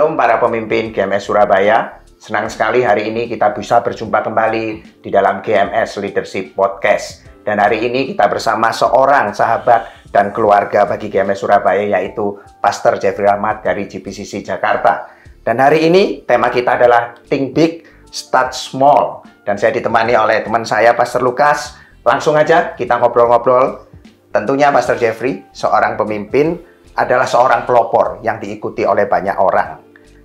Shalom para pemimpin GMS Surabaya. Senang sekali hari ini kita bisa berjumpa kembali di dalam GMS Leadership Podcast. Dan hari ini kita bersama seorang sahabat dan keluarga bagi GMS Surabaya, yaitu Pastor Jeffrey Ahmad dari GPCC Jakarta. Dan hari ini tema kita adalah Think Big, Start Small. Dan saya ditemani oleh teman saya, Pastor Lukas. Langsung aja kita ngobrol-ngobrol. Tentunya Pastor Jeffrey, seorang pemimpin, adalah seorang pelopor yang diikuti oleh banyak orang.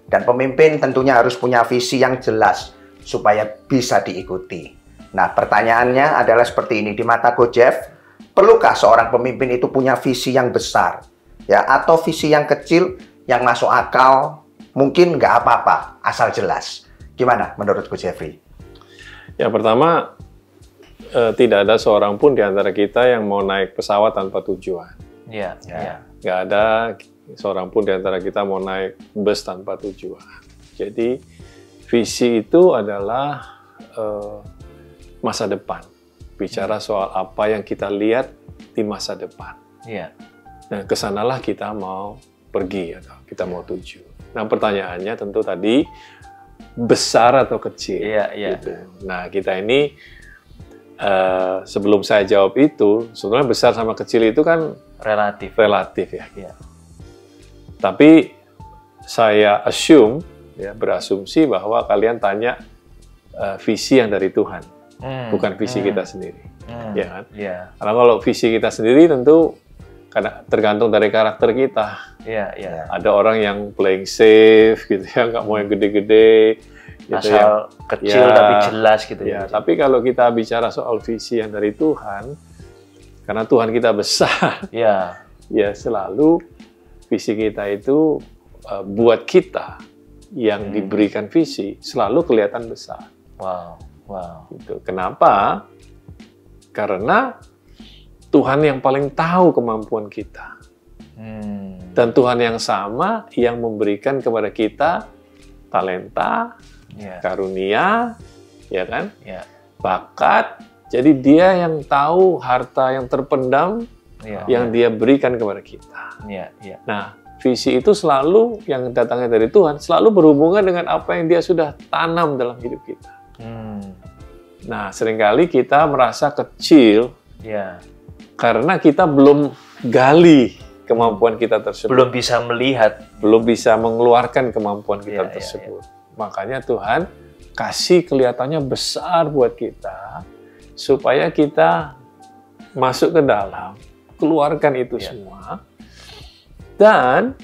Dan pemimpin tentunya harus punya visi yang jelas supaya bisa diikuti. Nah, pertanyaannya adalah seperti ini. Di mata Coach Jeff, perlukah seorang pemimpin itu punya visi yang besar? Ya, atau visi yang kecil yang masuk akal, mungkin nggak apa-apa, asal jelas. Gimana menurut Coach Jeffrey? Ya, pertama, tidak ada seorang pun di antara kita yang mau naik pesawat tanpa tujuan. Iya. Nggak ada seorang pun di antara kita mau naik bus tanpa tujuan. Jadi, visi itu adalah masa depan. Bicara soal apa yang kita lihat di masa depan. Iya. Nah, kesanalah kita mau pergi atau kita mau tuju. Nah, pertanyaannya tentu tadi besar atau kecil. Iya. Gitu. Nah, kita ini sebelum saya jawab itu, sebenarnya besar sama kecil itu kan relatif ya. Iya. Tapi saya berasumsi bahwa kalian tanya visi yang dari Tuhan, bukan visi kita sendiri, ya kan? Iya. Karena kalau visi kita sendiri tentu tergantung dari karakter kita. Iya. Ada orang yang playing safe, gitu ya, nggak mau yang gede-gede, gitu, asal kecil tapi jelas gitu ya. Tapi kalau kita bicara soal visi yang dari Tuhan, karena Tuhan kita besar, ya selalu visi kita itu buat kita yang diberikan visi selalu kelihatan besar. Wow. Gitu. Kenapa? Karena Tuhan yang paling tahu kemampuan kita. Dan Tuhan yang sama yang memberikan kepada kita talenta, karunia, ya kan? Bakat. Jadi dia yang tahu harta yang terpendam yang dia berikan kepada kita. Nah, visi itu selalu yang datangnya dari Tuhan, selalu berhubungan dengan apa yang dia sudah tanam dalam hidup kita. Nah, seringkali kita merasa kecil karena kita belum gali kemampuan kita tersebut. Belum bisa melihat. Belum bisa mengeluarkan kemampuan kita tersebut. Makanya Tuhan kasih kelihatannya besar buat kita, supaya kita masuk ke dalam, keluarkan itu semua. Dan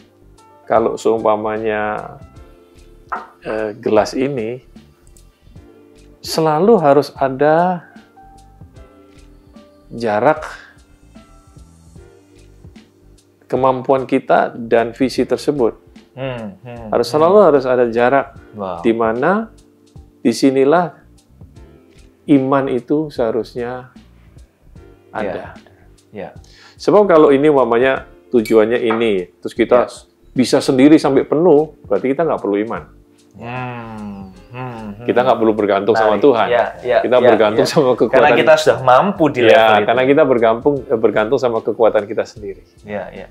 kalau seumpamanya gelas ini, selalu harus ada jarak kemampuan kita dan visi tersebut. Harus ada jarak, di mana disinilah iman itu seharusnya ada. Sebab kalau ini umpamanya tujuannya ini, terus kita bisa sendiri sampai penuh, berarti kita nggak perlu iman. Kita nggak perlu bergantung sama Tuhan. Kita bergantung sama kekuatan. Karena kita sudah mampu di level itu. Karena kita bergantung sama kekuatan kita sendiri.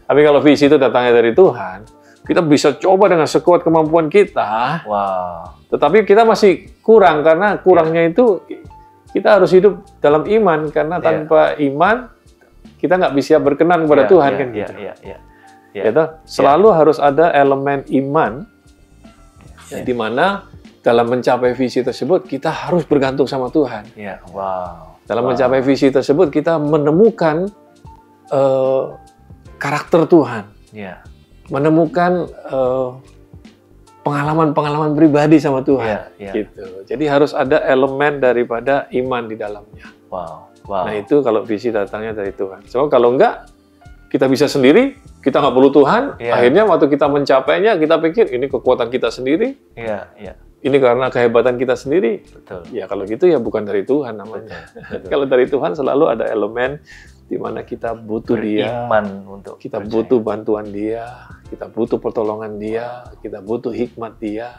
Tapi Tapi kalau visi itu datangnya dari Tuhan, kita bisa coba dengan sekuat kemampuan kita. Tetapi kita masih kurang, karena kurangnya itu kita harus hidup dalam iman, karena tanpa iman kita nggak bisa berkenan kepada Tuhan kan gitu. Selalu harus ada elemen iman, di mana dalam mencapai visi tersebut kita harus bergantung sama Tuhan. Dalam mencapai visi tersebut kita menemukan karakter Tuhan, menemukan pengalaman-pengalaman pribadi sama Tuhan. Gitu. Jadi harus ada elemen daripada iman di dalamnya. Nah, itu kalau visi datangnya dari Tuhan. So, kalau enggak, kita bisa sendiri, kita nggak perlu Tuhan. Akhirnya waktu kita mencapainya, kita pikir ini kekuatan kita sendiri. Ini karena kehebatan kita sendiri. Ya kalau gitu ya bukan dari Tuhan namanya. Kalau dari Tuhan selalu ada elemen di mana kita butuh Dia, kita butuh bantuan Dia, kita butuh pertolongan Dia, kita butuh hikmat Dia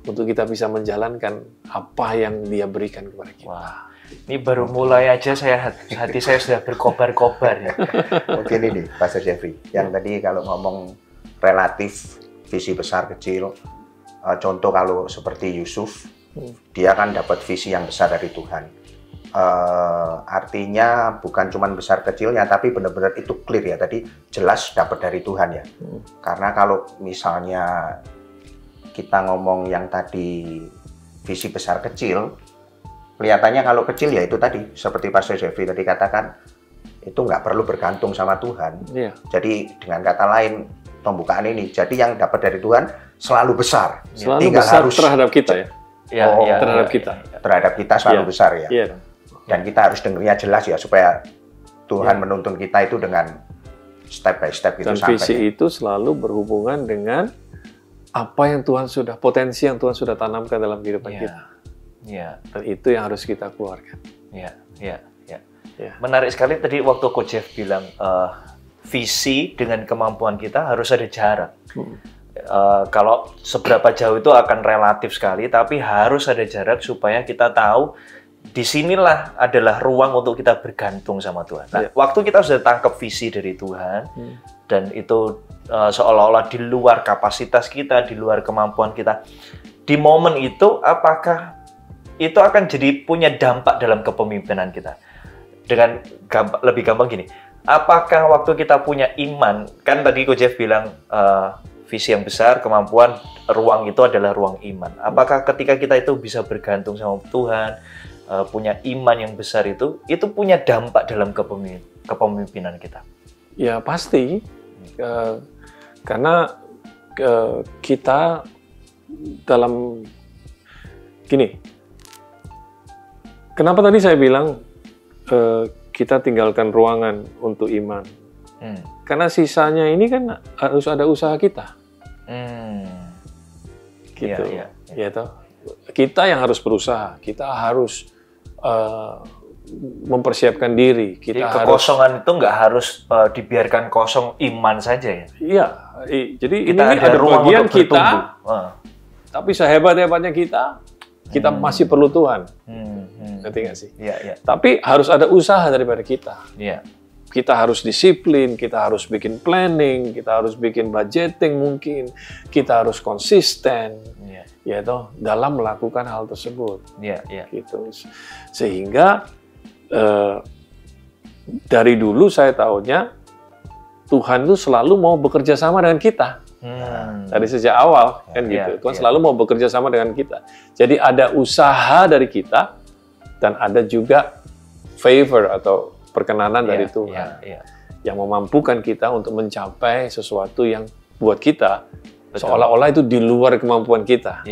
untuk kita bisa menjalankan apa yang Dia berikan kepada kita. Ini baru mulai aja hati saya sudah berkobar-kobar ya. Mungkin ini Pastor Jeffrey, yang tadi kalau ngomong relatif visi besar kecil. Contoh kalau seperti Yusuf, dia kan dapat visi yang besar dari Tuhan. Artinya bukan cuma besar kecilnya, tapi benar-benar itu clear ya, tadi jelas dapat dari Tuhan ya. Karena kalau misalnya kita ngomong yang tadi visi besar kecil, kelihatannya kalau kecil ya itu tadi, seperti Pastor Jeffrey tadi katakan, itu nggak perlu bergantung sama Tuhan. Jadi dengan kata lain, pembukaan ini, jadi yang dapat dari Tuhan selalu besar. Selalu tinggal besar harus terhadap kita ya. Terhadap kita. Terhadap kita selalu besar ya. Dan kita harus dengarnya jelas ya, supaya Tuhan menuntun kita itu dengan step by step gitu. Dan visi itu selalu berhubungan dengan apa yang Tuhan sudah, potensi yang Tuhan sudah tanamkan dalam kehidupan kita. Dan itu yang harus kita keluarkan. Menarik sekali tadi waktu Coach Jeff bilang visi dengan kemampuan kita harus ada jarak. Kalau seberapa jauh itu akan relatif sekali, tapi harus ada jarak supaya kita tahu disinilah adalah ruang untuk kita bergantung sama Tuhan. Nah, waktu kita sudah tangkap visi dari Tuhan, dan itu seolah-olah di luar kapasitas kita, di luar kemampuan kita, di momen itu apakah itu akan jadi punya dampak dalam kepemimpinan kita? Dengan lebih gampang gini, apakah waktu kita punya iman, kan tadi Coach Jeff bilang visi yang besar, kemampuan, ruang itu adalah ruang iman. Apakah ketika kita itu bisa bergantung sama Tuhan, punya iman yang besar itu punya dampak dalam kepemimpinan kita? Ya pasti, karena kita dalam gini, kenapa tadi saya bilang kita tinggalkan ruangan untuk iman? Karena sisanya ini kan harus ada usaha kita. Gitu. Ya toh. Kita yang harus berusaha, kita harus mempersiapkan diri. Jadi kekosongan itu nggak harus dibiarkan kosong iman saja ya? Iya, jadi kita ini ada ruang bagian untuk kita, tapi sehebat-hebatnya kita masih perlu Tuhan. Ngerti nggak sih? Iya. Tapi harus ada usaha daripada kita. Iya. Kita harus disiplin, kita harus bikin planning, kita harus bikin budgeting mungkin, kita harus konsisten, ya toh, dalam melakukan hal tersebut. Gitu. Sehingga dari dulu saya tahunya Tuhan itu selalu mau bekerja sama dengan kita. Dari sejak awal kan gitu. Tuhan selalu mau bekerja sama dengan kita. Jadi ada usaha dari kita dan ada juga favor atau perkenanan dari Tuhan yang memampukan kita untuk mencapai sesuatu yang buat kita seolah-olah itu di luar kemampuan kita.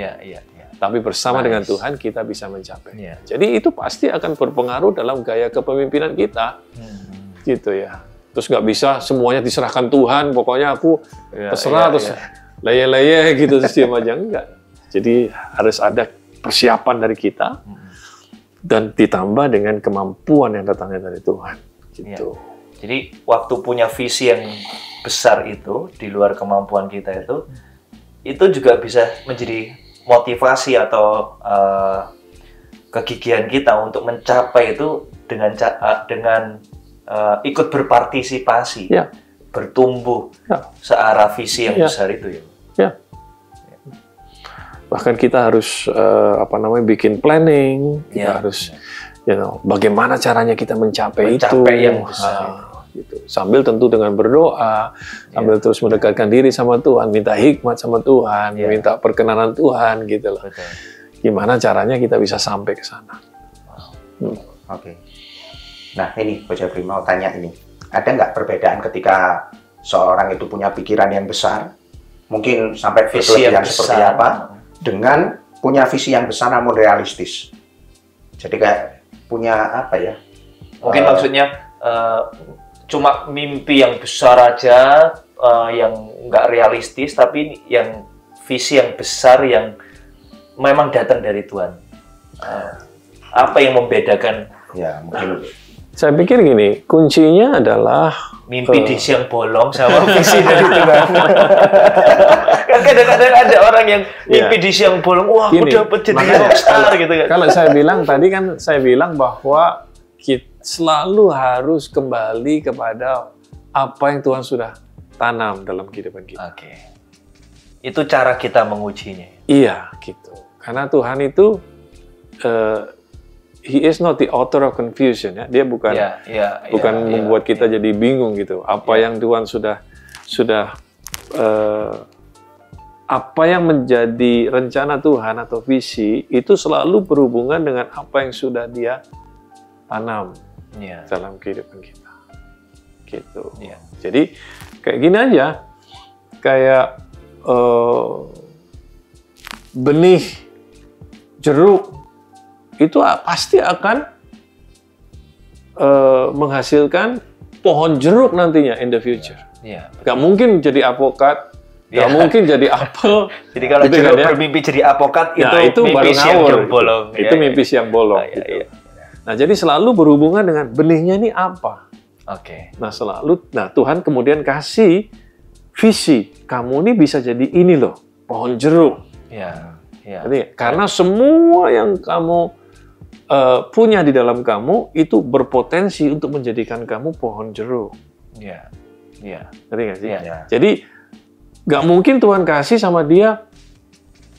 Tapi bersama dengan Tuhan kita bisa mencapai. Jadi itu pasti akan berpengaruh dalam gaya kepemimpinan kita. Gitu ya. Terus nggak bisa semuanya diserahkan Tuhan, pokoknya aku terserah terus leye-leye gitu terus diam aja, enggak. Jadi harus ada persiapan dari kita dan ditambah dengan kemampuan yang datangnya dari Tuhan. Gitu. Jadi waktu punya visi yang besar itu di luar kemampuan kita itu juga bisa menjadi motivasi atau kegigihan kita untuk mencapai itu dengan ikut berpartisipasi, bertumbuh searah visi yang besar itu ya. Bahkan kita harus bikin planning, kita harus bagaimana caranya kita mencapai itu yang besar. Gitu. Sambil tentu dengan berdoa, sambil terus mendekatkan diri sama Tuhan, minta hikmat sama Tuhan, minta perkenanan Tuhan gitu loh. Gimana caranya kita bisa sampai ke sana. Oke. Nah ini Coach Jeffrey mau tanya ini, ada nggak perbedaan ketika seorang itu punya pikiran yang besar, mungkin sampai visi yang seperti apa, dengan punya visi yang besar namun realistis? Jadi kayak punya apa ya? Mungkin maksudnya cuma mimpi yang besar aja, yang nggak realistis, tapi yang visi yang besar yang memang datang dari Tuhan. Apa yang membedakan? Ya mungkin. Saya pikir gini, kuncinya adalah mimpi di siang bolong sama visi dari Tuhan. Kan kadang-kadang ada orang yang mimpi di siang bolong, wah aku dapat jadi rockstar gitu kan. Kalau saya bilang tadi kan saya bilang bahwa kita selalu harus kembali kepada apa yang Tuhan sudah tanam dalam kehidupan kita. Itu cara kita mengujinya. Iya, gitu. Karena Tuhan itu He is not the author of confusion, ya. Dia bukan membuat kita jadi bingung gitu. Apa yang Tuhan sudah apa yang menjadi rencana Tuhan atau visi itu selalu berhubungan dengan apa yang sudah Dia tanam dalam kehidupan kita. Gitu. Jadi kayak gini aja, kayak benih jeruk itu pasti akan menghasilkan pohon jeruk nantinya in the future. Gak mungkin jadi avokat, gak mungkin jadi apel. Jadi kalau gitu jeruk kan, bermimpi jadi avokat, itu mimpi siang bolong. Itu mimpi siang bolong. Gitu. Nah, jadi selalu berhubungan dengan benihnya ini apa. Nah, Tuhan kemudian kasih visi, kamu ini bisa jadi ini loh, pohon jeruk. Jadi, karena semua yang kamu punya di dalam kamu itu berpotensi untuk menjadikan kamu pohon jeruk. Ngerti nggak sih? Jadi nggak mungkin Tuhan kasih sama dia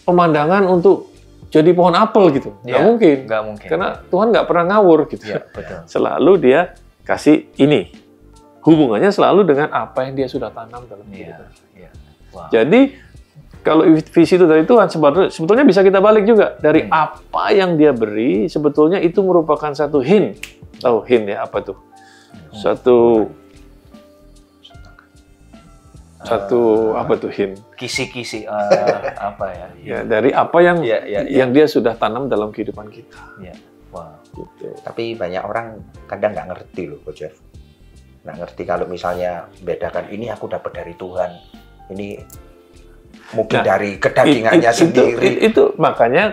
pemandangan untuk jadi pohon apel gitu. Nggak mungkin. Karena Tuhan nggak pernah ngawur gitu. Selalu dia kasih ini. Hubungannya selalu dengan apa yang dia sudah tanam dalam kehidupan. Jadi kalau visi itu dari Tuhan, sebetulnya bisa kita balik juga. Dari apa yang dia beri, sebetulnya itu merupakan satu hint. Tahu hint ya, apa tuh? Satu apa tuh hint? Kisi-kisi, apa ya? Ya, dari apa yang dia sudah tanam dalam kehidupan kita. Gitu. Tapi banyak orang kadang nggak ngerti loh, Coach Jeff. Nggak ngerti kalau misalnya bedakan ini aku dapat dari Tuhan, ini mungkin dari kedagingannya sendiri. Itu makanya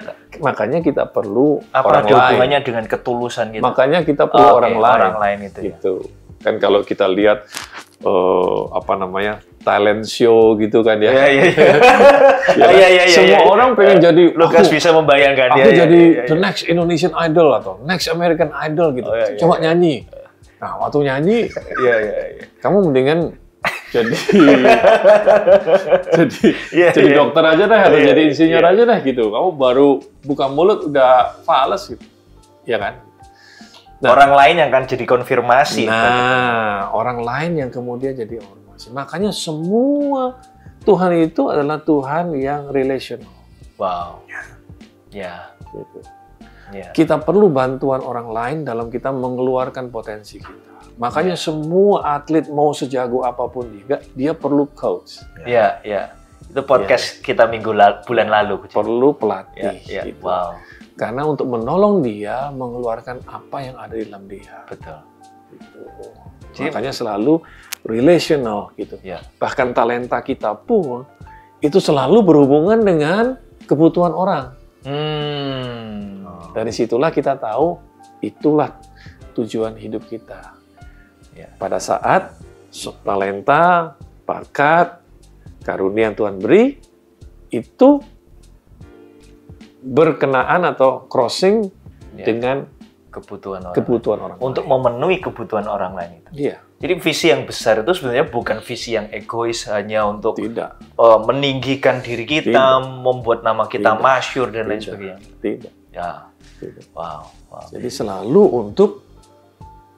kita perlu orang lain. Hubungannya dengan ketulusan gitu. Makanya kita perlu orang lain itu. Gitu. Kan kalau kita lihat talent show gitu kan ya. Semua orang pengen jadi. Lukas bisa membayangkan aku jadi the next Indonesian Idol atau next American Idol gitu. Coba nyanyi. Nah, waktu nyanyi, kamu mendingan jadi dokter aja deh atau jadi insinyur aja deh gitu. Kamu baru buka mulut udah fales gitu, ya kan? Nah, orang lain yang akan jadi konfirmasi. Nah, orang lain yang kemudian jadi konfirmasi. Makanya semua Tuhan itu adalah Tuhan yang relational. Wow. Gitu. Kita perlu bantuan orang lain dalam kita mengeluarkan potensi kita. Makanya semua atlet mau sejago apapun juga, dia perlu coach. Itu podcast kita bulan lalu. Perlu pelatih. Gitu. Wow. Karena untuk menolong dia mengeluarkan apa yang ada di dalam dia. Betul. Gitu. Makanya selalu relational gitu. Bahkan talenta kita pun itu selalu berhubungan dengan kebutuhan orang. Dari situlah kita tahu itulah tujuan hidup kita. Pada saat talenta, bakat, karunia yang Tuhan beri itu berkenaan atau crossing dengan kebutuhan orang untuk lain. Memenuhi kebutuhan orang lain itu. Jadi visi yang besar itu sebenarnya bukan visi yang egois hanya untuk meninggikan diri kita, membuat nama kita masyhur dan lain sebagainya. Tidak. Wow. Jadi selalu untuk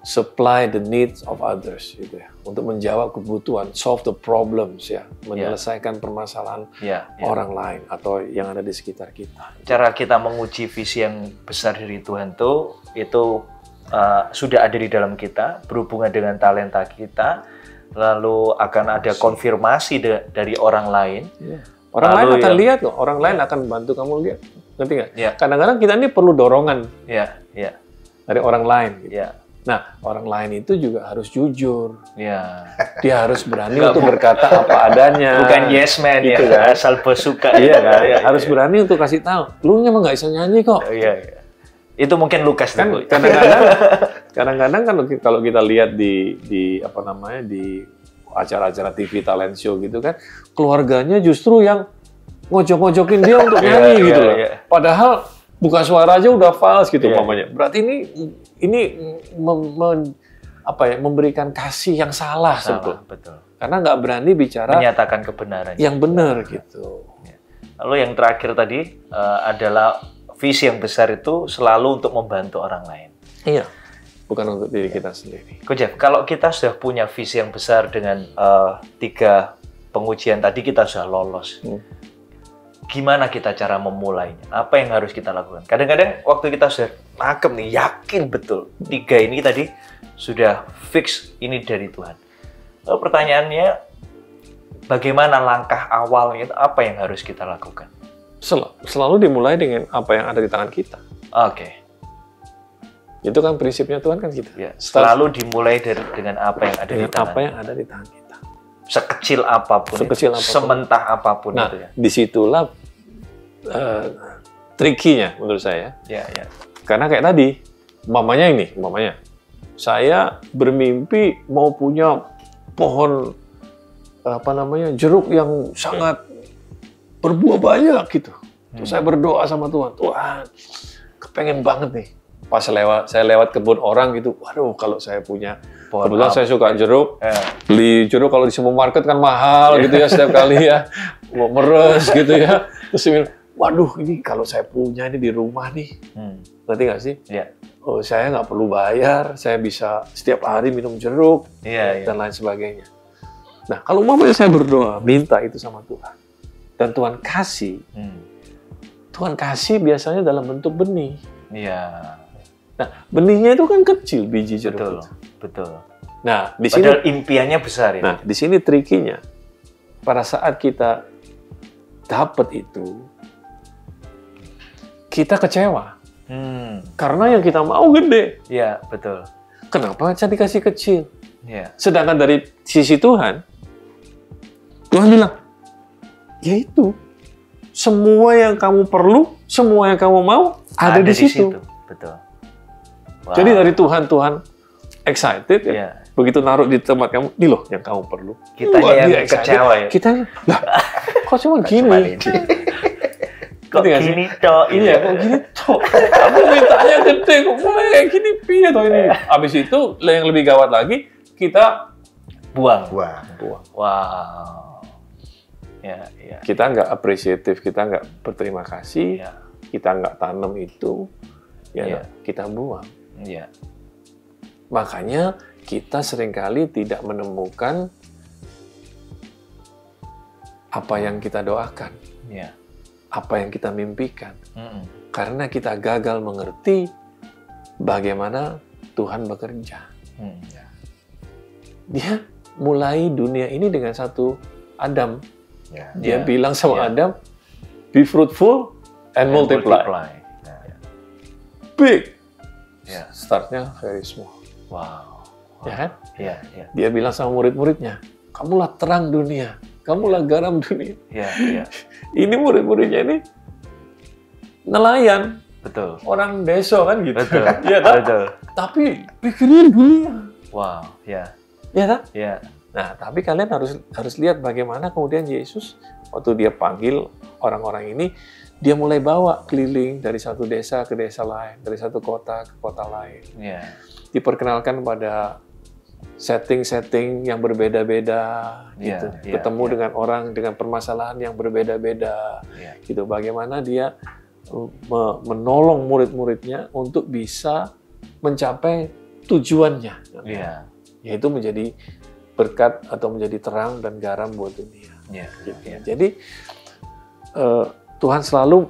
supply the needs of others, gitu ya, untuk menjawab kebutuhan, solve the problems ya, menyelesaikan permasalahan orang lain atau yang ada di sekitar kita. Cara kita menguji visi yang besar dari Tuhan itu sudah ada di dalam kita, berhubungan dengan talenta kita, lalu akan ada konfirmasi dari orang lain. Orang lain akan lihat kok, orang lain akan bantu kamu lihat, ngerti nggak? Kadang-kadang kita ini perlu dorongan dari orang lain. Gitu. Nah, orang lain itu juga harus jujur. Dia harus berani untuk berkata apa adanya. Bukan yes man gitu kan? Asal suka. Harus berani untuk kasih tahu. Lu emang nggak bisa nyanyi kok. Itu mungkin Lukas kan. Kadang-kadang kan kalau kita lihat di acara-acara TV talent show gitu kan, keluarganya justru yang ngojok-ngojokin dia untuk nyanyi gitu loh. Padahal buka suara aja udah fals gitu umpamanya. Berarti ini memberikan kasih yang salah sebetulnya. Betul. Karena nggak berani bicara menyatakan kebenaran yang benar gitu. Lalu yang terakhir tadi adalah visi yang besar itu selalu untuk membantu orang lain. Iya, bukan untuk diri kita sendiri. Coach Jeff, kalau kita sudah punya visi yang besar dengan 3 pengujian tadi kita sudah lolos. Gimana kita cara memulainya? Apa yang harus kita lakukan? Kadang-kadang waktu kita sudah nangkep nih, yakin betul 3 ini tadi sudah fix ini dari Tuhan. Lalu pertanyaannya, bagaimana langkah awalnya itu, apa yang harus kita lakukan? Selalu dimulai dengan apa yang ada di tangan kita. Oke. Itu kan prinsipnya Tuhan kan gitu. Ya, selalu dimulai dengan apa yang ada di tangan. Apa yang ada di tangan kita. Sekecil apapun, sementah apapun nah, itu ya. Disitulah trikinya menurut saya. Ya. Karena kayak tadi, umpamanya saya bermimpi mau punya pohon jeruk yang sangat berbuah banyak gitu. Terus saya berdoa sama Tuhan, Tuhan, kepengen banget nih. Pas saya lewat kebun orang gitu, waduh kalau saya punya, kebetulan saya suka jeruk, beli jeruk kalau di supermarket kan mahal gitu ya setiap kali ya, mau meres gitu ya. Terus saya bilang, waduh ini kalau saya punya ini di rumah nih, ngerti nggak sih? Yeah. Oh saya nggak perlu bayar, saya bisa setiap hari minum jeruk dan lain sebagainya. Nah kalau umpamanya saya berdoa, minta itu sama Tuhan, dan Tuhan kasih, Tuhan kasih biasanya dalam bentuk benih. Iya. Nah, benihnya itu kan kecil biji jeruk. Betul. Nah, di sini padahal impiannya besar ya. Nah, di sini trikinya. Pada saat kita dapat itu, kita kecewa. Karena yang kita mau gede. Iya, betul. Kenapa saya dikasih kecil? Iya. Sedangkan dari sisi Tuhan bilang, ya itu. Semua yang kamu perlu, semua yang kamu mau ada di situ. Betul. Wow. Jadi dari Tuhan excited ya. Yeah. Begitu naruh di tempat kamu, ini loh yang kamu perlu. Kitanya yang kecewa ya. Kita lah, kok cuma gini? Kok gini toh? Iya, kok gini toh? Kamu mintanya gede, kok mulai kayak gini piye toh ini? Habis itu yang lebih gawat lagi, kita buang. Wow. Ya. Kita nggak apresiatif, kita nggak berterima kasih, kita nggak tanam itu, kita buang. Iya. Makanya kita seringkali tidak menemukan apa yang kita doakan, apa yang kita mimpikan, karena kita gagal mengerti bagaimana Tuhan bekerja. Dia mulai dunia ini dengan satu Adam. Dia bilang sama Adam, be fruitful and multiply. Big. Startnya very small. Wow. Ya kan? Iya. Dia bilang sama murid-muridnya, kamulah terang dunia, kamulah garam dunia. Iya. Ini murid-muridnya ini nelayan. Betul. Orang desa kan gitu. Betul. Iya kan? Betul. Tapi pikirin dunia. Wow. Iya. Iya kan? Iya. Nah, tapi kalian harus lihat bagaimana kemudian Yesus waktu dia panggil orang-orang ini, dia mulai bawa keliling dari satu desa ke desa lain, dari satu kota ke kota lain. Yeah. Diperkenalkan pada setting-setting yang berbeda-beda, gitu. Ketemu dengan orang dengan permasalahan yang berbeda-beda, gitu. Bagaimana dia menolong murid-muridnya untuk bisa mencapai tujuannya, yaitu menjadi berkat atau menjadi terang dan garam buat dunia. Jadi Tuhan selalu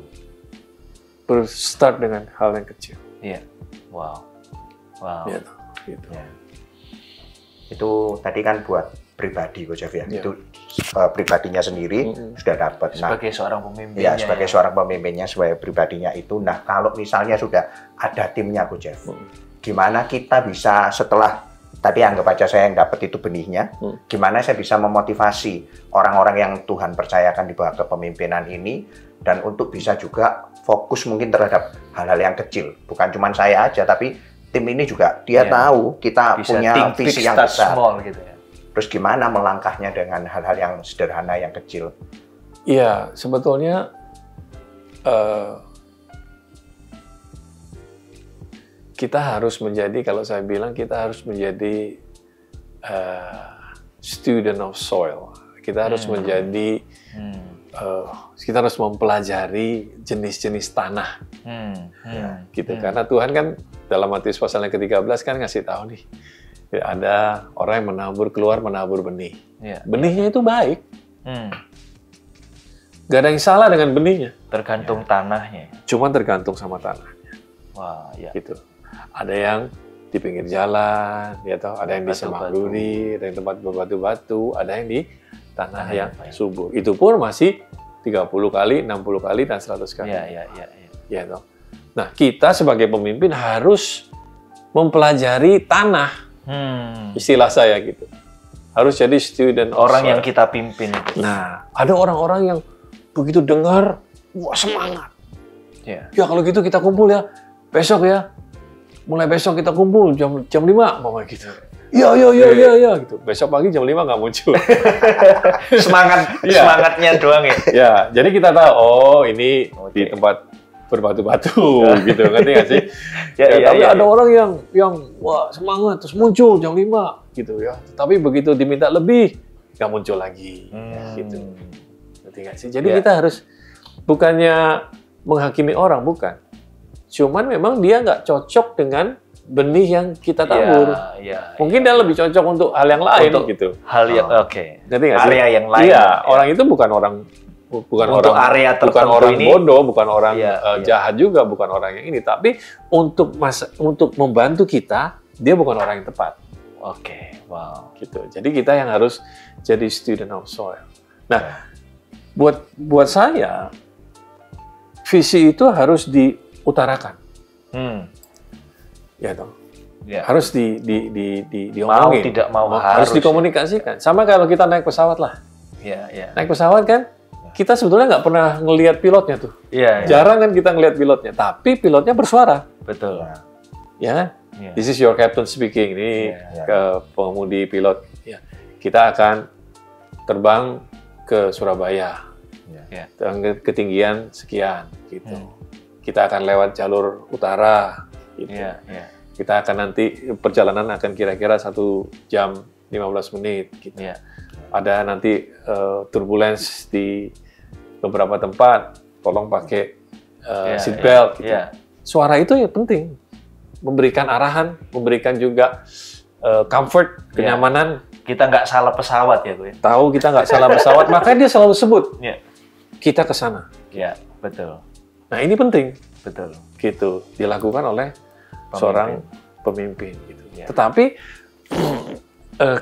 berstart dengan hal yang kecil. Wow. Gitu. Itu tadi kan buat pribadi, Coach Jeff ya. Itu pribadinya sendiri sudah dapat. Sebagai seorang pemimpinnya. Sebagai seorang pemimpinnya, sebagai pribadinya itu. Nah, kalau misalnya sudah ada timnya, Coach Jeff, gimana kita bisa setelah tadi anggap aja saya yang dapat itu benihnya, gimana saya bisa memotivasi orang-orang yang Tuhan percayakan di bawah kepemimpinan ini, dan untuk bisa juga fokus mungkin terhadap hal-hal yang kecil. Bukan cuma saya aja, tapi tim ini juga dia tahu kita bisa punya visi yang besar. Small, gitu ya. Terus gimana melangkahnya dengan hal-hal yang sederhana, yang kecil? Iya, sebetulnya kita harus menjadi, kalau saya bilang kita harus menjadi student of soil. Kita harus menjadi, kita harus mempelajari jenis-jenis tanah. Gitu. Karena Tuhan kan dalam Matius pasal yang ke-13 kan ngasih tahu nih, ada orang yang menabur benih. Benihnya itu baik. Gak ada yang salah dengan benihnya. Tergantung tanahnya. Cuman tergantung sama tanahnya. Wah, ya. Gitu. Ada yang di pinggir jalan, ya toh, ada yang di semak duri, ada yang tempat berbatu-batu, ada yang di tanah yang subur. Itu pun masih 30 kali, 60 kali, dan 100 kali. Ya toh. Nah, kita sebagai pemimpin harus mempelajari tanah. Istilah saya gitu. Harus jadi student orang yang kita pimpin. Nah, ada orang-orang yang begitu dengar, wah semangat. Ya kalau gitu kita kumpul ya, besok ya. Mulai besok kita kumpul jam 5, mama gitu. Iya gitu. Besok pagi jam 5 nggak muncul. Semangatnya doang ya. Ya, jadi kita tahu, oh ini di tempat berbatu-batu gitu, ngerti nggak sih? Tapi ada orang yang wah semangat terus muncul jam 5 gitu ya. Tapi begitu diminta lebih nggak muncul lagi gitu. Ngerti nggak sih? Jadi kita harus bukannya menghakimi orang, bukan. Cuman memang dia nggak cocok dengan benih yang kita tabur. Mungkin dia lebih cocok untuk hal yang lain gitu. Hal yang ngerti nggak sih? Area yang lain. Iya, orang itu bukan orang area bukan orang ini, bodoh, bukan orang jahat juga, bukan orang yang ini. Tapi untuk membantu kita, dia bukan orang yang tepat. Wow. Gitu. Jadi kita yang harus jadi student of soil. Nah, buat saya visi itu harus diutarakan. Ya dong. Harus diomongin. Mau tidak mau harus dikomunikasikan. Sama kalau kita naik pesawat lah. Naik pesawat kan, kita sebetulnya nggak pernah ngelihat pilotnya tuh. Jarang kan kita ngelihat pilotnya, tapi pilotnya bersuara. Betul. Ya, this is your captain speaking. Ini ke pengemudi pilot. Ya, kita akan terbang ke Surabaya. Ketinggian sekian, gitu. Kita akan lewat jalur utara, gitu. Kita akan nanti perjalanan akan kira-kira 1 jam 15 menit, gitu. Ada nanti turbulence di beberapa tempat, tolong pakai seatbelt. Gitu. Suara itu ya penting, memberikan arahan, memberikan juga comfort, kenyamanan. Kita nggak salah pesawat ya, gue. Tahu kita nggak salah pesawat, makanya dia selalu sebut kita ke sana. Betul. Nah ini penting, betul. Gitu dilakukan oleh seorang pemimpin. Gitu. Tetapi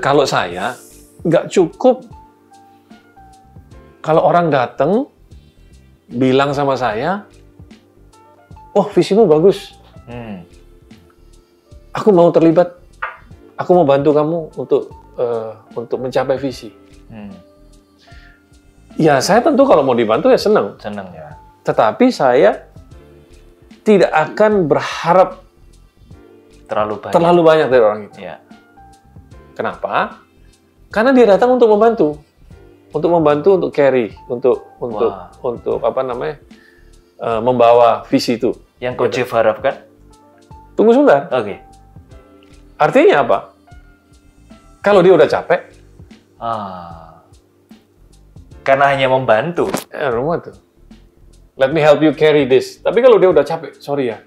kalau saya nggak cukup kalau orang datang bilang sama saya, oh visimu bagus, aku mau terlibat, aku mau bantu kamu untuk mencapai visi. Ya saya tentu kalau mau dibantu ya senang. Tetapi saya tidak akan berharap terlalu banyak dari orang itu. Kenapa? Karena dia datang untuk membantu, untuk carry, untuk membawa visi itu. Yang Coach Jeff harapkan? Tunggu sebentar. Artinya apa? Kalau dia udah capek, karena hanya membantu. Rumah tuh. Let me help you carry this. Tapi kalau dia udah capek, sorry ya.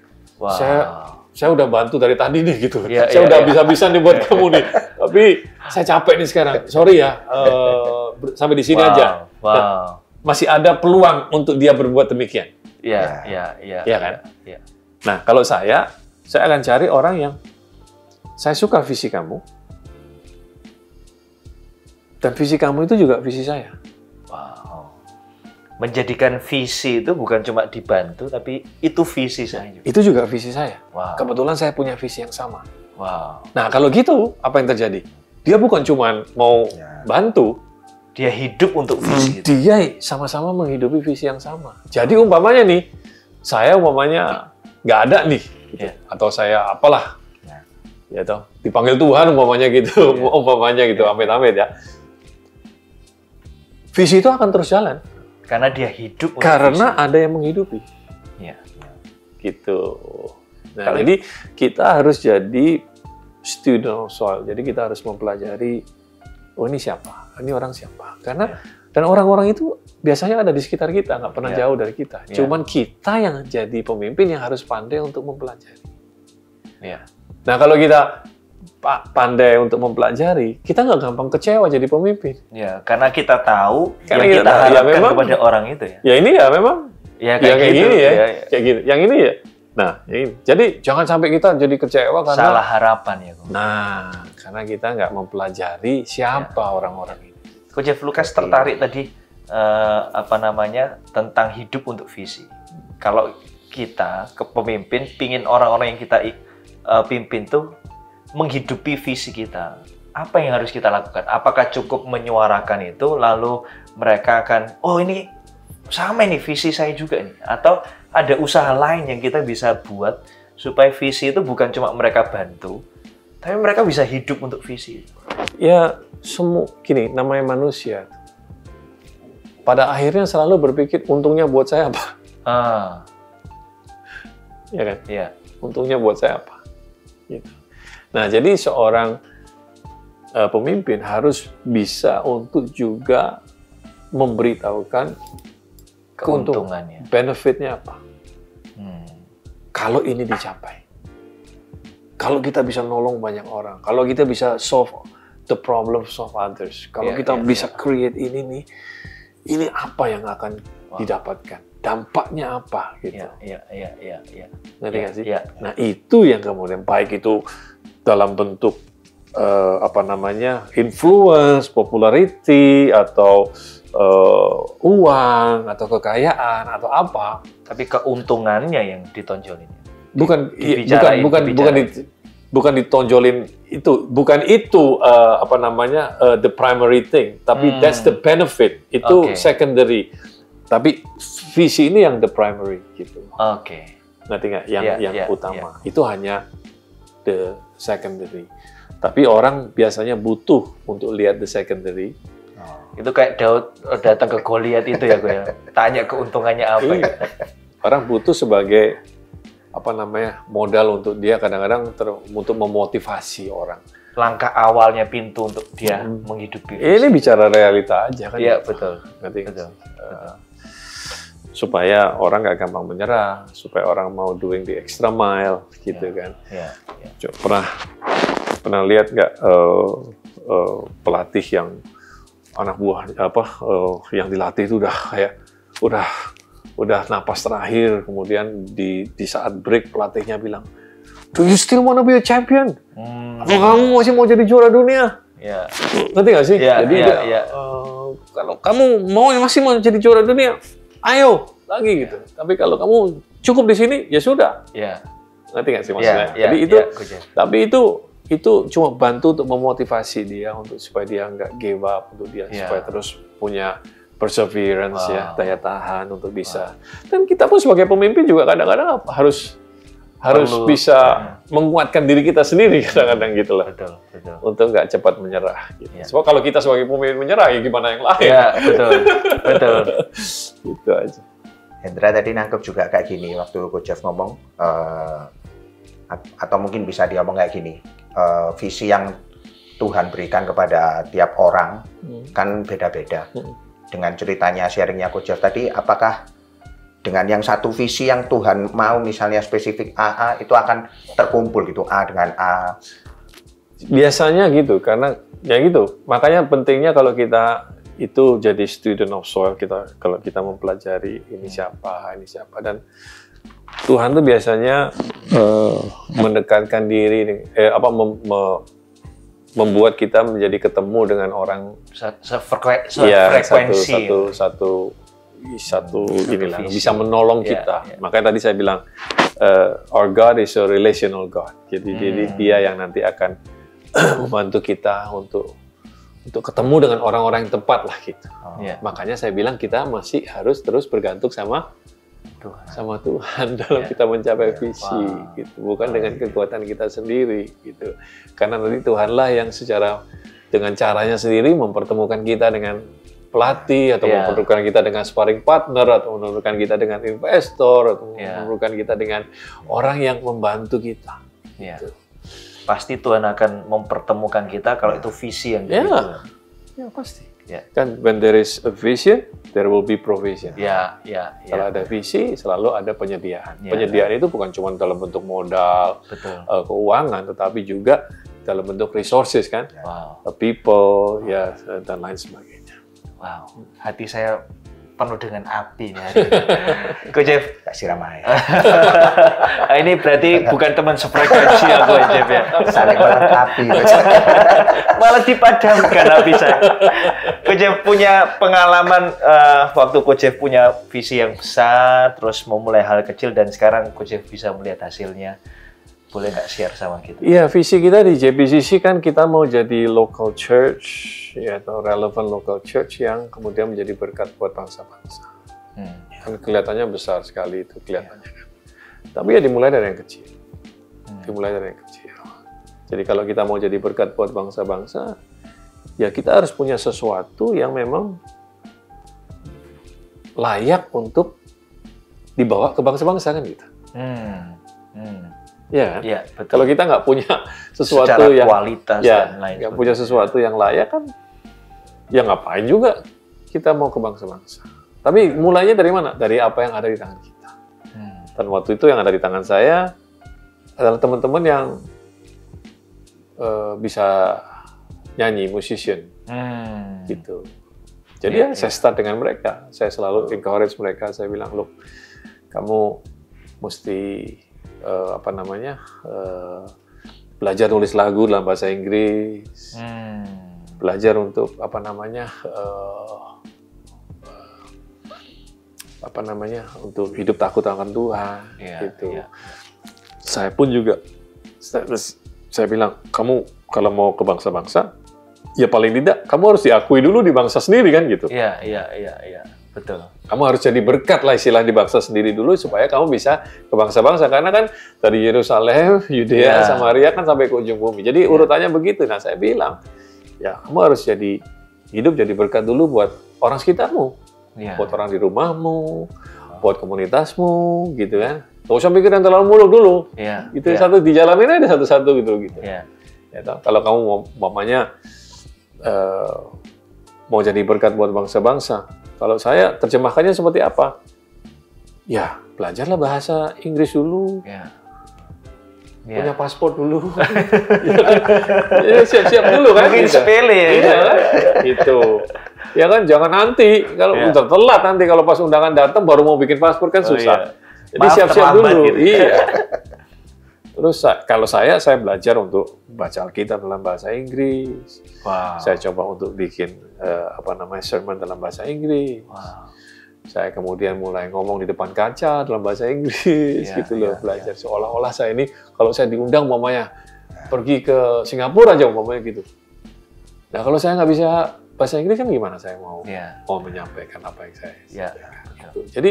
Saya udah bantu dari tadi nih gitu. Saya udah bisa-bisa nih buat kamu nih. Tapi saya capek nih sekarang. Sorry ya. Sampai di sini aja. Dan masih ada peluang untuk dia berbuat demikian. Iya kan? Nah, kalau saya akan cari orang yang saya suka visi kamu. Dan visi kamu itu juga visi saya. Menjadikan visi itu bukan cuma dibantu, tapi itu visi saya. Itu juga visi saya. Kebetulan saya punya visi yang sama. Nah, kalau gitu, apa yang terjadi? Dia bukan cuma mau bantu, dia hidup untuk visi itu. Dia sama-sama menghidupi visi yang sama. Jadi umpamanya nih, saya umpamanya nggak ada nih, gitu. Atau saya apalah, ya toh, dipanggil Tuhan umpamanya gitu, umpamanya gitu, amit-amit ya. Visi itu akan terus jalan. Karena dia hidup. Karena ada yang menghidupi. Iya. Gitu. Nah, jadi kita harus jadi student of soil. Jadi kita harus mempelajari, oh ini siapa, ini orang siapa. Karena dan orang-orang itu biasanya ada di sekitar kita, nggak pernah jauh dari kita. Cuman kita yang jadi pemimpin yang harus pandai untuk mempelajari. Nah, kalau kita pandai untuk mempelajari, kita nggak gampang kecewa jadi pemimpin. Ya, karena kita tahu karena yang kita harapkan memang, kepada orang itu ya. Ya ini ya memang. Ya kayak gini gitu, ya. Kayak gini. Yang ini ya. Nah, ini. Jadi jangan sampai kita jadi kecewa karena salah harapan ya. Nah, karena kita nggak mempelajari siapa orang-orang ini. Coach Jeff Lucas tertarik tadi tentang hidup untuk visi. Kalau kita pemimpin pingin orang-orang yang kita pimpin tuh menghidupi visi kita. Apa yang harus kita lakukan? Apakah cukup menyuarakan itu lalu mereka akan, oh ini sama ini visi saya juga nih, atau ada usaha lain yang kita bisa buat supaya visi itu bukan cuma mereka bantu, tapi mereka bisa hidup untuk visi. Ya, gini, namanya manusia. Pada akhirnya selalu berpikir untungnya buat saya apa? Ya kan? Iya. Untungnya buat saya apa? Gitu. Nah, jadi seorang pemimpin harus bisa untuk juga memberitahukan keuntungannya, benefitnya apa. Kalau ini dicapai, kalau kita bisa nolong banyak orang, kalau kita bisa solve the problems of others, kalau kita bisa create ini nih, ini apa yang akan didapatkan, dampaknya apa gitu. Ngerti nggak sih? Nah, itu yang kemudian baik itu dalam bentuk influence, popularity, atau uang, atau kekayaan, atau apa. Tapi keuntungannya yang ditonjolin. Bukan ditonjolin itu, bukan itu the primary thing, tapi that's the benefit. Itu secondary. Tapi visi ini yang the primary gitu. Ngerti nggak? Yang utama. Itu hanya the secondary. Tapi orang biasanya butuh untuk lihat the secondary. Itu kayak Daud datang ke Goliat itu ya, gue ya. Tanya keuntungannya apa. Orang butuh sebagai modal untuk dia kadang-kadang untuk memotivasi orang. Langkah awalnya pintu untuk dia menghidupi. Ini bicara realita aja kan. Iya, betul. Ngerti? Betul. Supaya orang nggak gampang menyerah, supaya orang mau doing the extra mile gitu kan. Pernah lihat nggak pelatih yang anak buah yang dilatih itu udah napas terakhir, kemudian di saat break pelatihnya bilang, "Do you still wanna be a champion? Apa kamu masih mau jadi juara dunia?" Ngerti nggak sih? Jadi kalau kamu masih mau jadi juara dunia, ayo lagi gitu. Tapi kalau kamu cukup di sini, ya sudah. Ngerti nggak sih maksudnya? Jadi tapi itu cuma bantu untuk memotivasi dia supaya dia nggak give up, untuk dia supaya terus punya perseverance daya tahan untuk bisa. Dan kita pun sebagai pemimpin juga kadang-kadang harus bisa menguatkan diri kita sendiri kadang-kadang gitu lah. Betul. Untuk nggak cepat menyerah. Gitu. Sebab kalau kita sebagai pemimpin menyerah, ya gimana yang lain? Betul. Gitu aja. Hendra tadi nangkep juga kayak gini waktu Coach Jeff ngomong, atau mungkin bisa diomong kayak gini, visi yang Tuhan berikan kepada tiap orang kan beda-beda. Dengan ceritanya, sharingnya Coach Jeff tadi, apakah dengan yang satu visi yang Tuhan mau, misalnya spesifik AA, itu akan terkumpul gitu, A dengan A? Biasanya gitu, karena ya gitu. Makanya pentingnya kalau kita itu jadi student of soil, kalau kita mempelajari ini siapa, dan Tuhan tuh biasanya mendekatkan diri, membuat kita menjadi ketemu dengan orang sefrekuensi. Satu inilah bisa menolong kita. Makanya tadi saya bilang our God is a relational God. Jadi Dia yang nanti akan membantu kita untuk ketemu dengan orang-orang yang tepat lah gitu. Makanya saya bilang kita masih harus terus bergantung sama Tuhan dalam kita mencapai visi gitu, bukan dengan kekuatan kita sendiri gitu. Karena nanti Tuhanlah yang dengan caranya sendiri mempertemukan kita dengan pelatih, atau memerlukan kita dengan sparring partner, atau memerlukan kita dengan investor, atau memerlukan kita dengan orang yang membantu kita. Gitu. Pasti Tuhan akan mempertemukan kita kalau itu visi yang dari Tuhan. Ya pasti. Kan when there is a vision, there will be provision. Kalau ada visi, selalu ada penyediaan. Penyediaan itu bukan cuma dalam bentuk modal, keuangan, tetapi juga dalam bentuk resources kan, people, dan lain sebagainya. Wow, hati saya penuh dengan api nih hari ini. Coach Jeff, kasih ramai. Ini berarti bukan teman sefrekuensi ya, Coach Jeff ya. Saling melengkapi. Malah dipadamkan api saya. Coach Jeff punya pengalaman waktu Coach Jeff punya visi yang besar, terus memulai hal kecil, dan sekarang Coach Jeff bisa melihat hasilnya. Boleh nggak share sama kita? Iya, visi kita di JPCC kan kita mau jadi local church, ya, atau relevant local church yang kemudian menjadi berkat buat bangsa-bangsa. Kan kelihatannya besar sekali itu kelihatannya kan. Tapi ya dimulai dari yang kecil. Dimulai dari yang kecil. Jadi kalau kita mau jadi berkat buat bangsa-bangsa, ya kita harus punya sesuatu yang memang layak untuk dibawa ke bangsa-bangsa kan gitu. Ya kan? Ya, betul. Kalau kita nggak punya sesuatu secara yang kualitas dan lain nggak punya sesuatu yang layak kan, ya ngapain juga kita mau ke bangsa-bangsa. Tapi mulainya dari mana? Dari apa yang ada di tangan kita. Dan waktu itu yang ada di tangan saya adalah teman-teman yang bisa nyanyi, musician, gitu. Jadi saya start dengan mereka. Saya selalu encourage mereka. Saya bilang, look, kamu mesti belajar nulis lagu dalam bahasa Inggris, belajar untuk untuk hidup takut akan Tuhan, gitu. Saya pun juga, saya bilang, kamu kalau mau ke bangsa-bangsa, ya paling tidak kamu harus diakui dulu di bangsa sendiri kan gitu. Iya, betul. Kamu harus jadi berkat lah istilah di bangsa sendiri dulu supaya kamu bisa ke bangsa-bangsa, karena kan dari Yerusalem, Yudea, Samaria kan sampai ke ujung bumi. Jadi urutannya begitu. Nah saya bilang, ya kamu harus hidup jadi berkat dulu buat orang sekitarmu, buat orang di rumahmu, buat komunitasmu, gitu kan. Nggak usah mikir yang terlalu muluk dulu. Itu satu dijalanin aja satu-satu gitu. Ya, kalau kamu mamanya mau jadi berkat buat bangsa-bangsa, kalau saya terjemahkannya seperti apa? Ya, belajarlah bahasa Inggris dulu. Punya paspor dulu. Ya, siap-siap dulu kan. Mungkin gitu. sepele ya. Iya, gitu. Ya kan, jangan nanti. Kalau udah telat nanti, kalau pas undangan datang baru mau bikin paspor kan susah. Jadi siap-siap dulu. Gitu. Iya. Terus kalau saya belajar untuk baca Alkitab dalam bahasa Inggris. Saya coba untuk bikin sermon dalam bahasa Inggris. Saya kemudian mulai ngomong di depan kaca dalam bahasa Inggris, belajar seolah-olah saya ini kalau saya diundang mamanya pergi ke Singapura aja mamanya gitu. Nah kalau saya nggak bisa bahasa Inggris kan gimana saya mau menyampaikan apa yang saya gitu. Jadi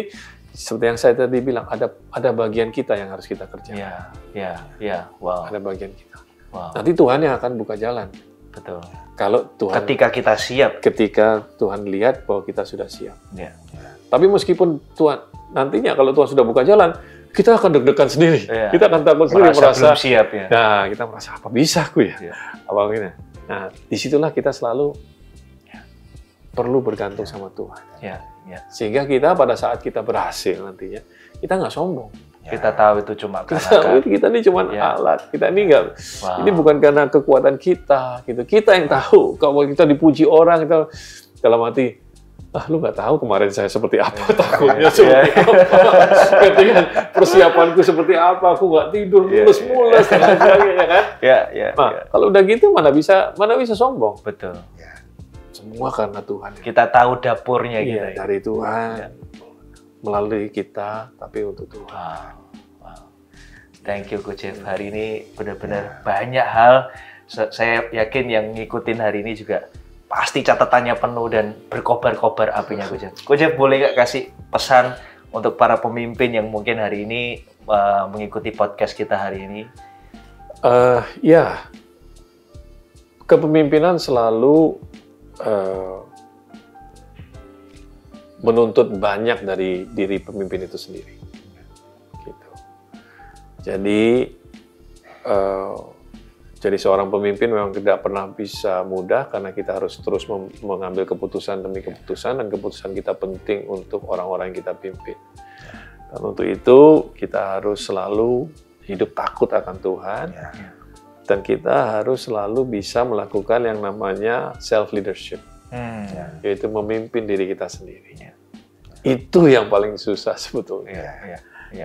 seperti yang saya tadi bilang, ada bagian kita yang harus kita kerjakan. Ada bagian kita. Nanti Tuhan yang akan buka jalan. Betul. Kalau Tuhan, ketika kita siap. Ketika Tuhan lihat bahwa kita sudah siap. Tapi meskipun Tuhan nantinya kalau Tuhan sudah buka jalan, kita akan deg-degan sendiri. Kita akan takut sendiri, merasa belum siap ya. Nah, kita merasa apa bisa aku ya? Apa gini? Nah, disitulah kita selalu perlu bergantung sama Tuhan. Sehingga kita pada saat kita berhasil nantinya, kita nggak sombong. Kita tahu itu cuma kita ini cuma alat. Kita ini nggak, ini bukan karena kekuatan kita, gitu. Kita yang tahu. Kalau kita dipuji orang, kita dalam hati, lu nggak tahu kemarin saya seperti apa, takutnya seperti apa, persiapanku seperti apa, aku nggak tidur, mulus-mulus, dan lain sebagainya kan. Kalau udah gitu mana bisa sombong. Betul. Semua karena Tuhan. Kita tahu dapurnya kita. Dari Tuhan, melalui kita, tapi untuk Tuhan. Thank you, Coach Jeff. Hari ini benar-benar banyak hal. Saya yakin yang ngikutin hari ini juga pasti catatannya penuh dan berkobar-kobar apinya, Coach Jeff. Coach Jeff, boleh nggak kasih pesan untuk para pemimpin yang mungkin hari ini mengikuti podcast kita hari ini? Kepemimpinan selalu menuntut banyak dari diri pemimpin itu sendiri. Gitu. Jadi seorang pemimpin memang tidak pernah bisa mudah karena kita harus terus mengambil keputusan demi keputusan, dan keputusan kita penting untuk orang-orang yang kita pimpin. Dan untuk itu kita harus selalu hidup takut akan Tuhan, dan kita harus selalu bisa melakukan yang namanya self-leadership, yaitu memimpin diri kita sendiri. Itu yang paling susah sebetulnya.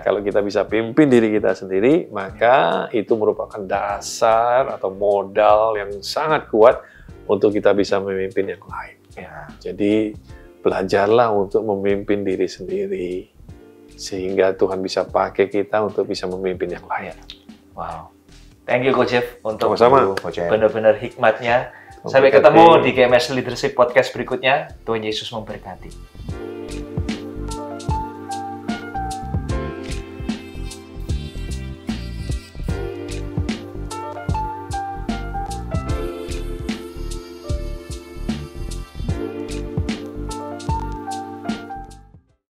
Kalau kita bisa pimpin diri kita sendiri, maka itu merupakan dasar atau modal yang sangat kuat untuk kita bisa memimpin yang lain. Jadi belajarlah untuk memimpin diri sendiri, sehingga Tuhan bisa pakai kita untuk bisa memimpin yang lain. Wow, thank you Coach Jeff untuk sama-sama benar-benar hikmatnya. Sampai ketemu di GMS Leadership Podcast berikutnya. Tuhan Yesus memberkati.